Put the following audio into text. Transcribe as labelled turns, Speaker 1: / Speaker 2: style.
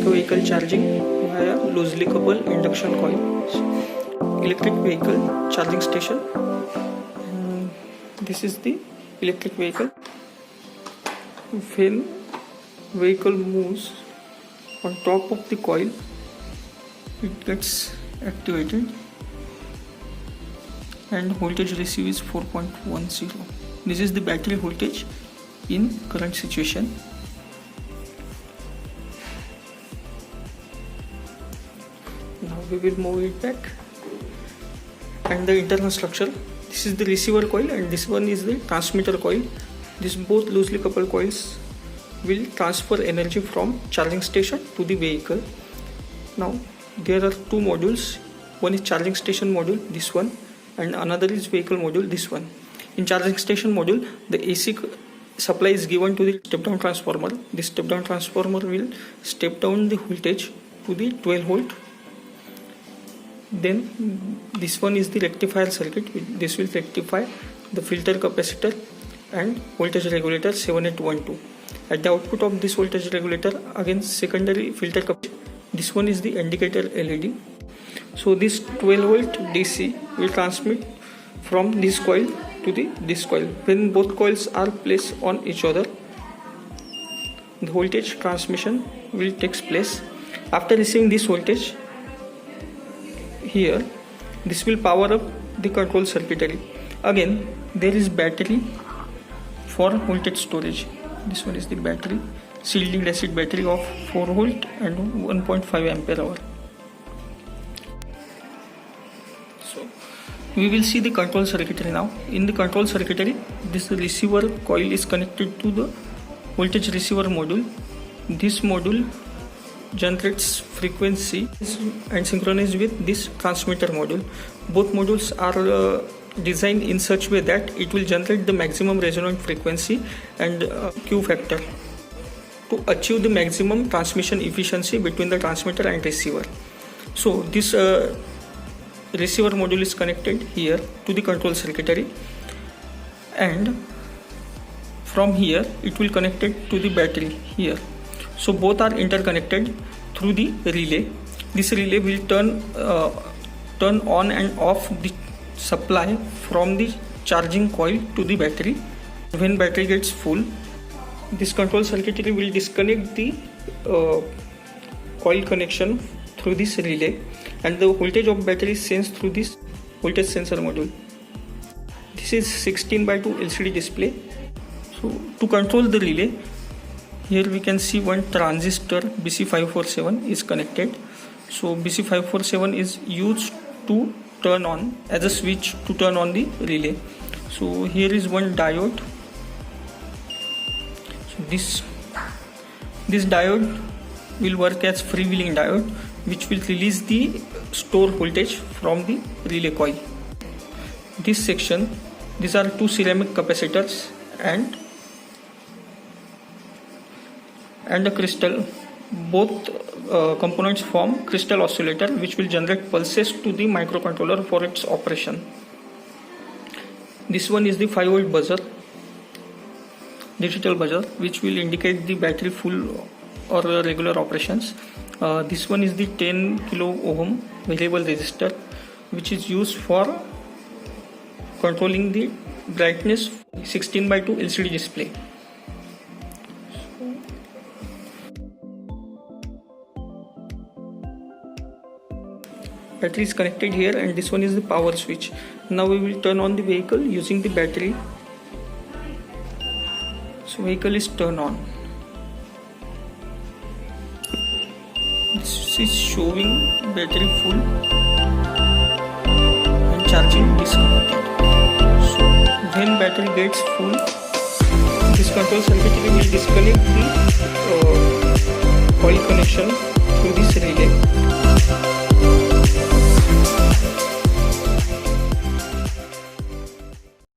Speaker 1: vehicle charging via loosely coupled induction coils. Electric vehicle charging station. This is the electric vehicle. When vehicle moves on top of the coil, it gets activated and voltage received is 4.10. This is the battery voltage in current situation. Now we will move it back. And the internal structure, this is the receiver coil and this one is the transmitter coil. These both loosely coupled coils will transfer energy from charging station to the vehicle. Now there are two modules. One is charging station module, this one, and another is vehicle module, this one. In charging station module, the AC supply is given to the step down transformer. This step down transformer will step down the voltage to the 12 volt. Then this one is the rectifier circuit. This will rectify the filter capacitor and voltage regulator 7812. At the output of this voltage regulator, again secondary filter capacitor. This one is the indicator LED. So this 12 volt DC will transmit from this coil to this coil. When both coils are placed on each other, the voltage transmission will take place. After receiving this voltage here, this will power up the control circuitry. Again, there is battery for voltage storage. This one is the battery, sealed lead acid battery of 4 volt and 1.5 ampere hour. So we will see the control circuitry now. In the control circuitry, this receiver coil is connected to the voltage receiver module. This module generates frequency and synchronized with this transmitter module. Both modules are designed in such way that it will generate the maximum resonant frequency and Q factor to achieve the maximum transmission efficiency between the transmitter and receiver. So this receiver module is connected here to the control circuitry, and from here it will connect it to the battery here. So both are interconnected through the relay. This relay will turn on and off the supply from the charging coil to the battery. When battery gets full, this control circuitry will disconnect the coil connection through this relay, and the voltage of battery is sensed through this voltage sensor module. This is 16:2 LCD display. So to control the relay, here we can see one transistor BC547 is connected. So BC547 is used to turn on as a switch to turn on the relay. So here is one diode. So this diode will work as freewheeling diode, which will release the store voltage from the relay coil. This section, these are two ceramic capacitors and a crystal. Both components form crystal oscillator, which will generate pulses to the microcontroller for its operation. This one is the 5 volt buzzer, digital buzzer, which will indicate the battery full or regular operations. This one is the 10 kilo ohm variable resistor, which is used for controlling the brightness 16:2 LCD display. Battery is connected here, and this one is the power switch. Now we will turn on the vehicle using the battery. So vehicle is turned on. This is showing battery full and charging disconnected. So when battery gets full, this control circuitry will disconnect the coil connection to this relay.